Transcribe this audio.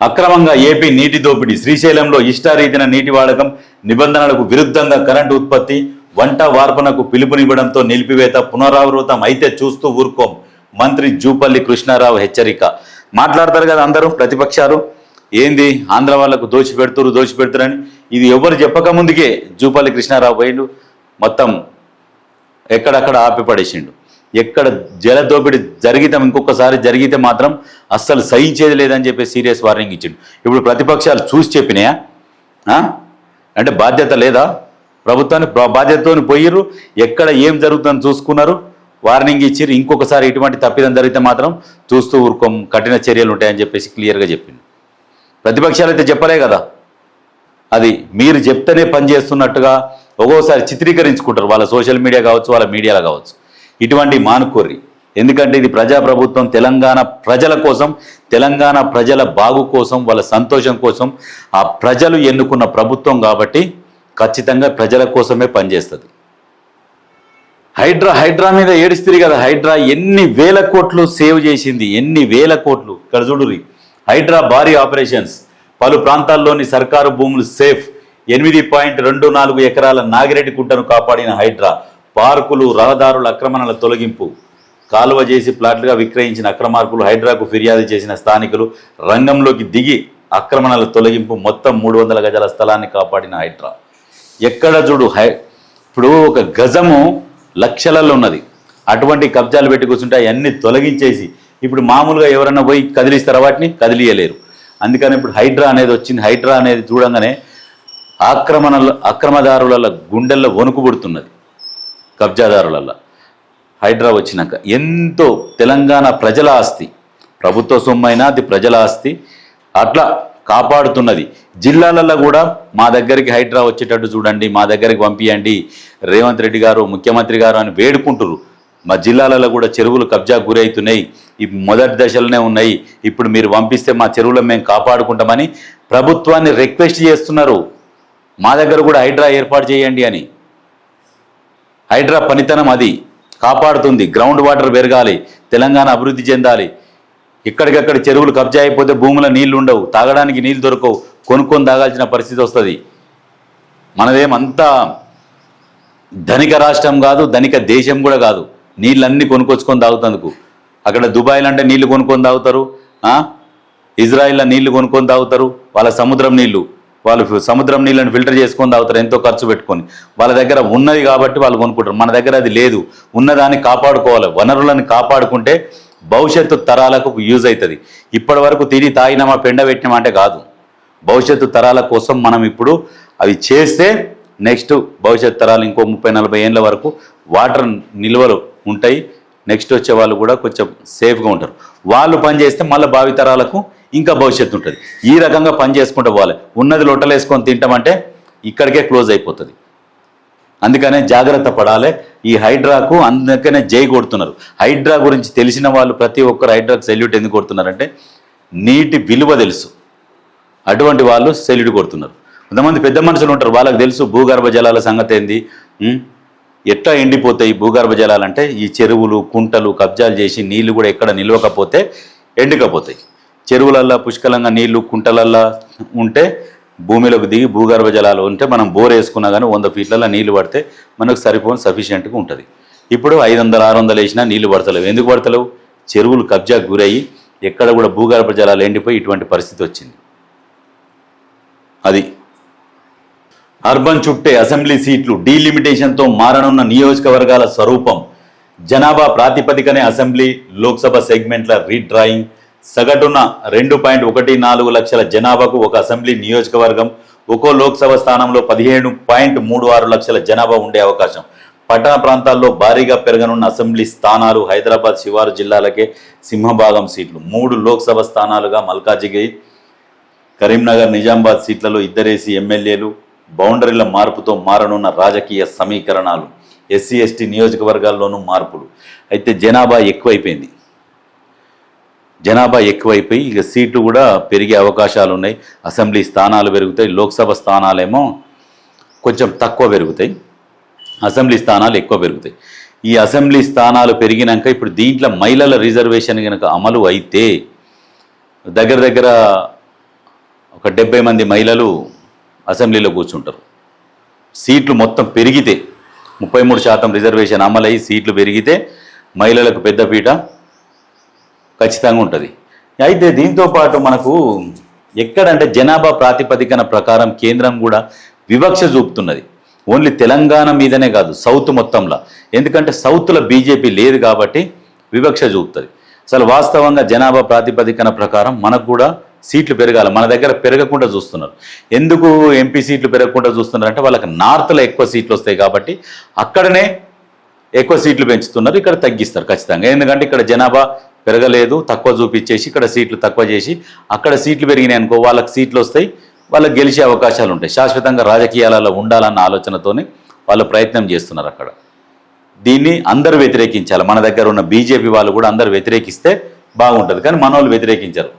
అక్రమంగా ఏపీ నీటి దోపిడీ, శ్రీశైలంలో ఇష్టారీతిన నీటి వాడకం, నిబంధనలకు విరుద్ధంగా కరెంటు ఉత్పత్తి, వంట వార్పనకు పిలుపునివ్వడంతో నిలిపివేత పునరావృతం అయితే చూస్తూ ఊరుకోం. మంత్రి జూపల్లి కృష్ణారావు హెచ్చరిక. మాట్లాడతారు కదా అందరూ ప్రతిపక్షాలు, ఏంది ఆంధ్ర వాళ్లకు దోచిపెడుతురని. ఇది ఎవరు చెప్పక ముందుకే జూపల్లి కృష్ణారావు పోయిండు, మొత్తం ఎక్కడక్కడ ఆపి పడేసిండు. ఎక్కడ జల దోపిడీ ఇంకొకసారి జరిగితే మాత్రం అస్సలు సహించేది లేదని చెప్పి సీరియస్ వార్నింగ్ ఇచ్చిండు. ఇప్పుడు ప్రతిపక్షాలు చూసి చెప్పినాయా? అంటే బాధ్యత లేదా ప్రభుత్వానికి? బాధ్యతతో పోయిర్రు, ఎక్కడ ఏం జరుగుతుందని చూసుకున్నారు, వార్నింగ్ ఇచ్చిర్రు. ఇంకొకసారి ఇటువంటి తప్పిదం జరిగితే మాత్రం చూస్తూ ఊరుకోం, కఠిన చర్యలు ఉంటాయని చెప్పేసి క్లియర్గా చెప్పింది. ప్రతిపక్షాలు అయితే చెప్పలే కదా, అది మీరు చెప్తేనే పనిచేస్తున్నట్టుగా ఒక్కోసారి చిత్రీకరించుకుంటారు, వాళ్ళ సోషల్ మీడియా కావచ్చు, వాళ్ళ మీడియాలో కావచ్చు. ఇటువంటి మానుకోర్రి, ఎందుకంటే ఇది ప్రజాప్రభుత్వం, తెలంగాణ ప్రజల కోసం, తెలంగాణ ప్రజల బాగు కోసం, వాళ్ళ సంతోషం కోసం ఆ ప్రజలు ఎన్నుకున్న ప్రభుత్వం కాబట్టి ఖచ్చితంగా ప్రజల కోసమే పనిచేస్తుంది. హైడ్రా మీద ఏడుస్తుంది కదా. హైడ్రా ఎన్ని వేల కోట్లు సేవ్ చేసింది, ఎన్ని వేల కోట్లు. ఇక్కడ చూడుర్రి, హైడ్రా భారీ ఆపరేషన్స్, పలు ప్రాంతాల్లోని సర్కారు భూములు సేఫ్, 8.24 ఎకరాల నాగిరెడ్డి కుంటను కాపాడిన హైడ్రా, పార్కులు రహదారుల ఆక్రమణల తొలగింపు, కాలువ చేసి ప్లాట్లుగా విక్రయించిన అక్రమార్కులు, హైడ్రాకు ఫిర్యాదు చేసిన స్థానికులు రంగంలోకి దిగి ఆక్రమణల తొలగింపు, మొత్తం 300 గజాల స్థలాన్ని కాపాడిన హైడ్రా. ఎక్కడ చూడు ఇప్పుడు ఒక గజము లక్షలలో ఉన్నది, అటువంటి కబ్జాలు పెట్టి కూర్చుంటే అవన్నీ తొలగించేసి ఇప్పుడు మామూలుగా ఎవరన్నా పోయి కదిలిస్తారా? వాటిని కదిలియలేరు. అందుకని ఇప్పుడు హైడ్రా అనేది వచ్చింది. హైడ్రా అనేది చూడంగానే అక్రమదారుల గుండెల్లో వణుకు పుడుతున్నది. కబ్జాదారులల్లో హైడ్రా వచ్చినాక ఎంతో తెలంగాణ ప్రజల ఆస్తి, ప్రభుత్వ సొమ్మైనా అది ప్రజల ఆస్తి, అట్లా కాపాడుతున్నది. జిల్లాలలో కూడా మా దగ్గరికి హైడ్రా వచ్చేటట్టు చూడండి, మా దగ్గరికి పంపించండి రేవంత్ రెడ్డి గారు, ముఖ్యమంత్రి గారు అని వేడుకుంటున్నారు. మా జిల్లాలలో కూడా చెరువులు కబ్జా గురవుతున్నాయి, ఈ మొదటి దశలోనే ఉన్నాయి, ఇప్పుడు మీరు పంపిస్తే మా చెరువులను మేము కాపాడుకుంటామని ప్రభుత్వాన్ని రిక్వెస్ట్ చేస్తున్నారు. మా దగ్గర కూడా హైడ్రా ఏర్పాటు చేయండి అని. హైడ్రా పనితనం అది, కాపాడుతుంది. గ్రౌండ్ వాటర్ పెరగాలి, తెలంగాణ అభివృద్ధి చెందాలి. ఇక్కడికక్కడ చెరువులు కబ్జా అయిపోతే భూముల నీళ్లు ఉండవు, తాగడానికి నీళ్లు దొరకవు, కొనుక్కొని తాగాల్సిన పరిస్థితి వస్తుంది. మనదేమంతా ధనిక రాష్ట్రం కాదు, ధనిక దేశం కూడా కాదు. నీళ్ళన్నీ కొనుక్కొచ్చుకొని తాగుతందుకు. అక్కడ దుబాయ్లో అంటే నీళ్లు కొనుక్కొని తాగుతారు, ఇజ్రాయిల్లో నీళ్లు కొనుక్కొని తాగుతారు. వాళ్ళ సముద్రం నీళ్ళని ఫిల్టర్ చేసుకొని తాగుతారు ఎంతో ఖర్చు పెట్టుకొని. వాళ్ళ దగ్గర ఉన్నది కాబట్టి వాళ్ళు కొనుక్కుంటారు, మన దగ్గర అది లేదు. ఉన్నదాన్ని కాపాడుకోవాలి, వనరులను కాపాడుకుంటే భవిష్యత్తు తరాలకు యూజ్ అవుతుంది. ఇప్పటి వరకు తిని తాగినామా, పెండ పెట్టినామా అంటే కాదు. భవిష్యత్తు తరాల కోసం మనం ఇప్పుడు అవి చేస్తే నెక్స్ట్ భవిష్యత్తు తరాలు ఇంకో 30-40 ఏళ్ళ వరకు వాటర్ నిల్వలు ఉంటాయి. నెక్స్ట్ వచ్చే వాళ్ళు కూడా కొంచెం సేఫ్గా ఉంటారు. వాళ్ళు పని చేస్తే మళ్ళీ భావితరాలకు ఇంకా భవిష్యత్తు ఉంటుంది. ఈ రకంగా పని చేసుకుంటూ పోవాలి. ఉన్నది లొట్టలేసుకొని తింటామంటే ఇక్కడికే క్లోజ్ అయిపోతుంది. అందుకనే జాగ్రత్త పడాలి. ఈ హైడ్రాకు అందుకనే జై కొడుతున్నారు. హైడ్రా గురించి తెలిసిన వాళ్ళు ప్రతి ఒక్కరు హైడ్రాకు సెల్యూట్ ఎందుకు కొడుతున్నారంటే నీటి విలువ తెలుసు, అటువంటి వాళ్ళు సెల్యూట్ కొడుతున్నారు. కొంతమంది పెద్ద మనుషులు ఉంటారు, వాళ్ళకి తెలుసు భూగర్భ జలాల సంగతి ఏంది, ఎట్లా ఎండిపోతాయి భూగర్భ జలాలంటే ఈ చెరువులు కుంటలు కబ్జాలు చేసి నీళ్లు కూడా ఎక్కడ నిలవకపోతే ఎండికపోతాయి. చెరువులల్లో పుష్కలంగా నీళ్లు కుంటలల్లో ఉంటే భూమిలోకి దిగి భూగర్భ జలాలు ఉంటే మనం బోర్ వేసుకున్నా కానీ 100 ఫీట్లలో నీళ్లు పడితే మనకు సరిపోని సఫిషియెంట్గా ఉంటుంది. ఇప్పుడు 500-600 వేసినా నీళ్లు పడతలేవు. ఎందుకు పడతలేవు? చెరువులు కబ్జాకు గురయ్యి ఎక్కడ కూడా భూగర్భ జలాలు ఎండిపోయి ఇటువంటి పరిస్థితి వచ్చింది. అది అర్బన్ చుట్టే అసెంబ్లీ సీట్లు డీలిమిటేషన్తో మారనున్న నియోజకవర్గాల స్వరూపం, జనాభా ప్రాతిపదికనే అసెంబ్లీ లోక్సభ సెగ్మెంట్ల రీడ్రాయింగ్, సగటున 2.14 లక్షల జనాభాకు ఒక అసెంబ్లీ నియోజకవర్గం, ఒక్కో లోక్సభ స్థానంలో 17.36 లక్షల జనాభా ఉండే అవకాశం. పట్టణ ప్రాంతాల్లో భారీగా పెరగనున్న అసెంబ్లీ స్థానాలు, హైదరాబాద్ శివారు జిల్లాలకే సింహభాగం సీట్లు. 3 లోక్సభ స్థానాలుగా మల్కాజిగిరి, కరీంనగర్, నిజామాబాద్ సీట్లలో 2 ఎమ్మెల్యేలు. బౌండరీల మార్పుతో మారనున్న రాజకీయ సమీకరణాలు, ఎస్సీ ఎస్టీ నియోజకవర్గాల్లోనూ మార్పులు. అయితే జనాభా ఎక్కువైపోయి ఇక సీట్లు కూడా పెరిగే అవకాశాలు ఉన్నాయి. అసెంబ్లీ స్థానాలు పెరుగుతాయి, లోక్సభ స్థానాలేమో కొంచెం తక్కువ పెరుగుతాయి, అసెంబ్లీ స్థానాలు ఎక్కువ పెరుగుతాయి. ఈ అసెంబ్లీ స్థానాలు పెరిగినాక ఇప్పుడు దీంట్లో మహిళల రిజర్వేషన్ కనుక అమలు అయితే దగ్గర ఒక 70 మంది మహిళలు అసెంబ్లీలో కూర్చుంటారు. సీట్లు మొత్తం పెరిగితే 33% రిజర్వేషన్ అమలయ్యి సీట్లు పెరిగితే మహిళలకు పెద్దపీట ఖచ్చితంగా ఉంటుంది. అయితే దీంతోపాటు మనకు ఎక్కడంటే జనాభా ప్రాతిపదికన ప్రకారం కేంద్రం కూడా వివక్ష చూపుతున్నది. ఓన్లీ తెలంగాణ మీదనే కాదు, సౌత్ మొత్తంలో. ఎందుకంటే సౌత్లో బీజేపీ లేదు కాబట్టి వివక్ష చూపుతుంది. అసలు వాస్తవంగా జనాభా ప్రాతిపదికన ప్రకారం మనకు కూడా సీట్లు పెరగాలి. మన దగ్గర పెరగకుండా చూస్తున్నారు. ఎందుకు ఎంపీ సీట్లు పెరగకుండా చూస్తున్నారు అంటే వాళ్ళకి నార్త్లో ఎక్కువ సీట్లు వస్తాయి కాబట్టి అక్కడనే ఎక్కువ సీట్లు పెంచుతున్నారు, ఇక్కడ తగ్గిస్తారు ఖచ్చితంగా. ఎందుకంటే ఇక్కడ జనాభా పెరగలేదు, తక్కువ చూపించేసి ఇక్కడ సీట్లు తక్కువ చేసి అక్కడ సీట్లు పెరిగినాయి అనుకో వాళ్ళకి సీట్లు వస్తాయి, వాళ్ళకి గెలిచే అవకాశాలు ఉంటాయి. శాశ్వతంగా రాజకీయాలలో ఉండాలన్న ఆలోచనతోనే వాళ్ళు ప్రయత్నం చేస్తున్నారు అక్కడ. దీన్ని అందరూ వ్యతిరేకించాలి. మన దగ్గర ఉన్న బీజేపీ వాళ్ళు కూడా అందరూ వ్యతిరేకిస్తే బాగుంటుంది, కానీ మన వాళ్ళు వ్యతిరేకించరు.